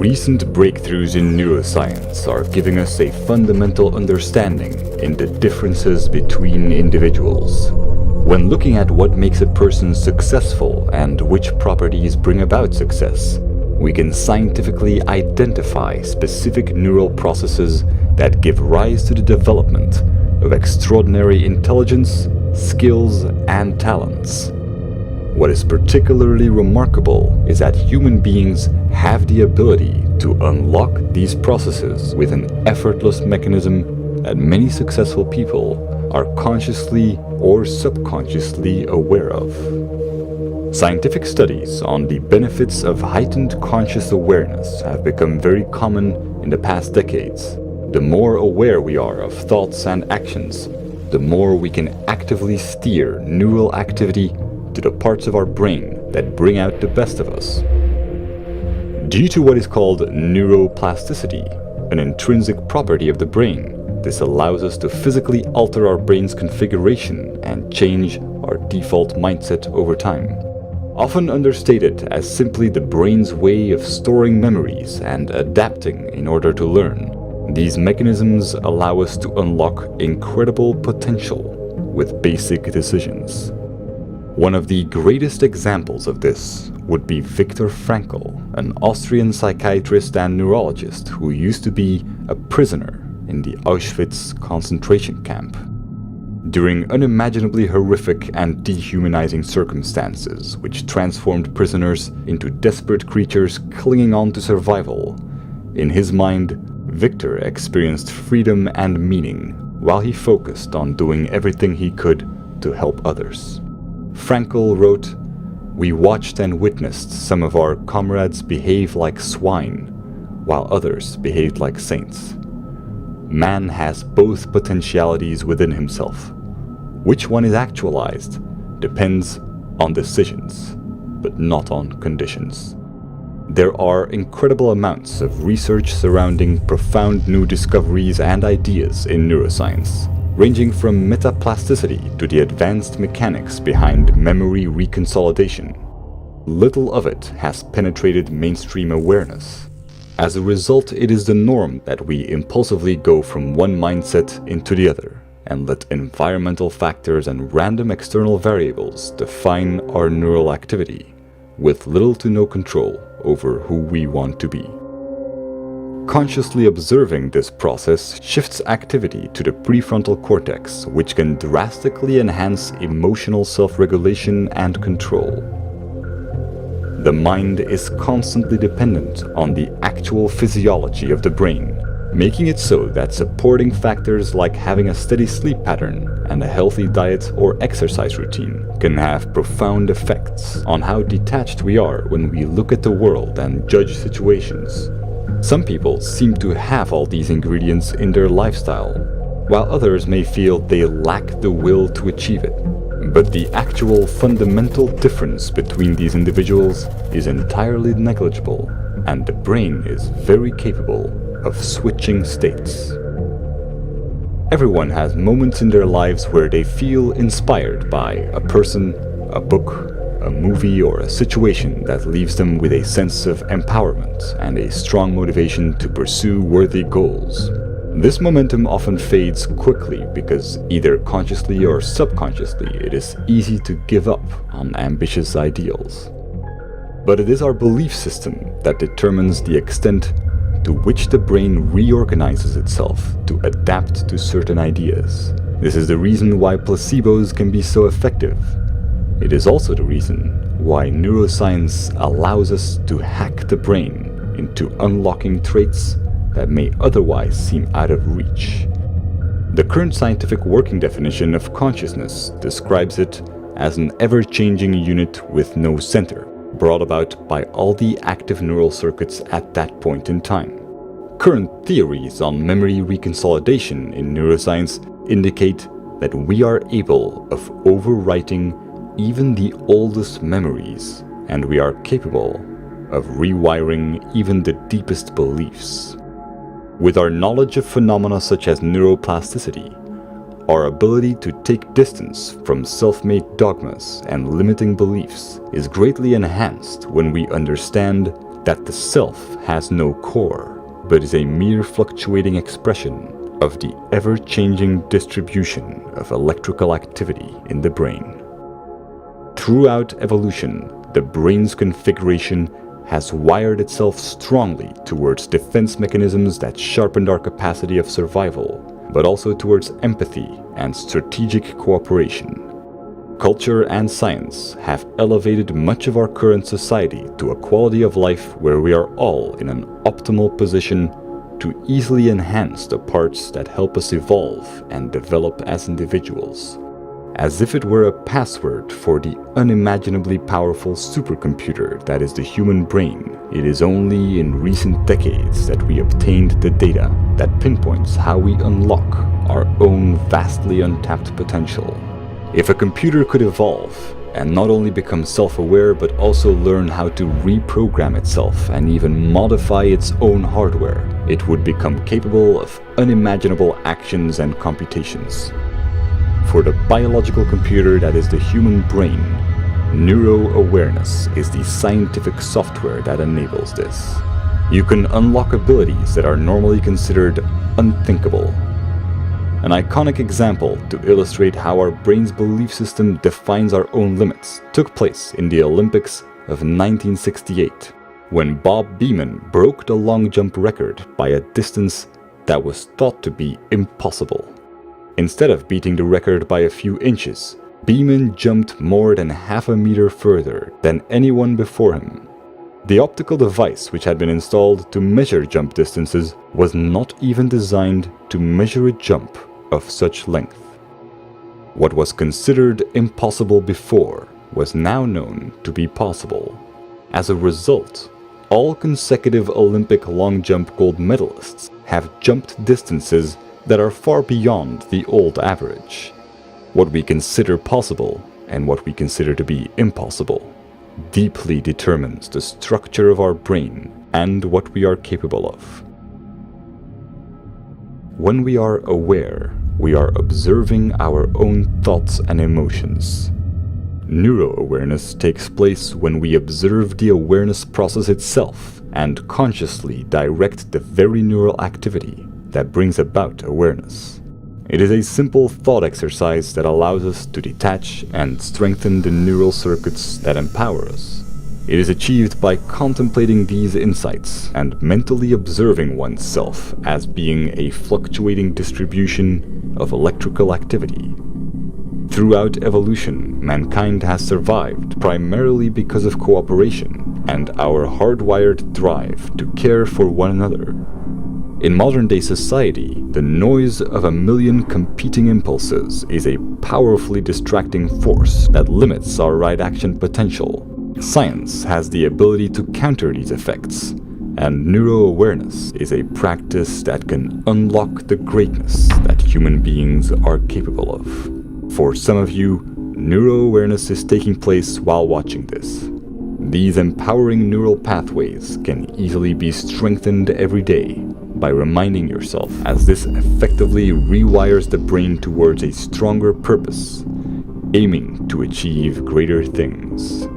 Recent breakthroughs in neuroscience are giving us a fundamental understanding in the differences between individuals. When looking at what makes a person successful and which properties bring about success, we can scientifically identify specific neural processes that give rise to the development of extraordinary intelligence, skills, and talents. What is particularly remarkable is that human beings have the ability to unlock these processes with an effortless mechanism that many successful people are consciously or subconsciously aware of. Scientific studies on the benefits of heightened conscious awareness have become very common in the past decades. The more aware we are of thoughts and actions, the more we can actively steer neural activity to the parts of our brain that bring out the best of us. Due to what is called neuroplasticity, an intrinsic property of the brain, this allows us to physically alter our brain's configuration and change our default mindset over time. Often understated as simply the brain's way of storing memories and adapting in order to learn, these mechanisms allow us to unlock incredible potential with basic decisions. One of the greatest examples of this would be Viktor Frankl, an Austrian psychiatrist and neurologist who used to be a prisoner in the Auschwitz concentration camp. During unimaginably horrific and dehumanizing circumstances which transformed prisoners into desperate creatures clinging on to survival, in his mind, Viktor experienced freedom and meaning while he focused on doing everything he could to help others. Frankl wrote, "We watched and witnessed some of our comrades behave like swine, while others behaved like saints. Man has both potentialities within himself. Which one is actualized depends on decisions, but not on conditions." There are incredible amounts of research surrounding profound new discoveries and ideas in neuroscience, ranging from metaplasticity to the advanced mechanics behind memory reconsolidation. Little of it has penetrated mainstream awareness. As a result, it is the norm that we impulsively go from one mindset into the other and let environmental factors and random external variables define our neural activity, with little to no control over who we want to be. Consciously observing this process shifts activity to the prefrontal cortex, which can drastically enhance emotional self-regulation and control. The mind is constantly dependent on the actual physiology of the brain, making it so that supporting factors like having a steady sleep pattern and a healthy diet or exercise routine can have profound effects on how detached we are when we look at the world and judge situations. Some people seem to have all these ingredients in their lifestyle, while others may feel they lack the will to achieve it. But the actual fundamental difference between these individuals is entirely negligible, and the brain is very capable of switching states. Everyone has moments in their lives where they feel inspired by a person, a book, a movie, or a situation that leaves them with a sense of empowerment and a strong motivation to pursue worthy goals. This momentum often fades quickly because either consciously or subconsciously it is easy to give up on ambitious ideals. But it is our belief system that determines the extent to which the brain reorganizes itself to adapt to certain ideas. This is the reason why placebos can be so effective. It is also the reason why neuroscience allows us to hack the brain into unlocking traits that may otherwise seem out of reach. The current scientific working definition of consciousness describes it as an ever-changing unit with no center, brought about by all the active neural circuits at that point in time. Current theories on memory reconsolidation in neuroscience indicate that we are able of overwriting even the oldest memories, and we are capable of rewiring even the deepest beliefs. With our knowledge of phenomena such as neuroplasticity, our ability to take distance from self-made dogmas and limiting beliefs is greatly enhanced when we understand that the self has no core, but is a mere fluctuating expression of the ever-changing distribution of electrical activity in the brain. Throughout evolution, the brain's configuration has wired itself strongly towards defense mechanisms that sharpened our capacity of survival, but also towards empathy and strategic cooperation. Culture and science have elevated much of our current society to a quality of life where we are all in an optimal position to easily enhance the parts that help us evolve and develop as individuals. As if it were a password for the unimaginably powerful supercomputer that is the human brain, it is only in recent decades that we obtained the data that pinpoints how we unlock our own vastly untapped potential. If a computer could evolve and not only become self-aware but also learn how to reprogram itself and even modify its own hardware, it would become capable of unimaginable actions and computations. For the biological computer that is the human brain, neuro-awareness is the scientific software that enables this. You can unlock abilities that are normally considered unthinkable. An iconic example to illustrate how our brain's belief system defines our own limits took place in the Olympics of 1968, when Bob Beamon broke the long jump record by a distance that was thought to be impossible. Instead of beating the record by a few inches, Beamon jumped more than half a meter further than anyone before him. The optical device which had been installed to measure jump distances was not even designed to measure a jump of such length. What was considered impossible before was now known to be possible. As a result, all consecutive Olympic long jump gold medalists have jumped distances that are far beyond the old average. What we consider possible and what we consider to be impossible deeply determines the structure of our brain and what we are capable of. When we are aware, we are observing our own thoughts and emotions. Neuro-awareness takes place when we observe the awareness process itself and consciously direct the very neural activity that brings about awareness. It is a simple thought exercise that allows us to detach and strengthen the neural circuits that empower us. It is achieved by contemplating these insights and mentally observing oneself as being a fluctuating distribution of electrical activity. Throughout evolution, mankind has survived primarily because of cooperation and our hardwired drive to care for one another. In modern-day society, the noise of a million competing impulses is a powerfully distracting force that limits our right action potential. Science has the ability to counter these effects, and neuro-awareness is a practice that can unlock the greatness that human beings are capable of. For some of you, neuro-awareness is taking place while watching this. These empowering neural pathways can easily be strengthened every day by reminding yourself, as this effectively rewires the brain towards a stronger purpose, aiming to achieve greater things.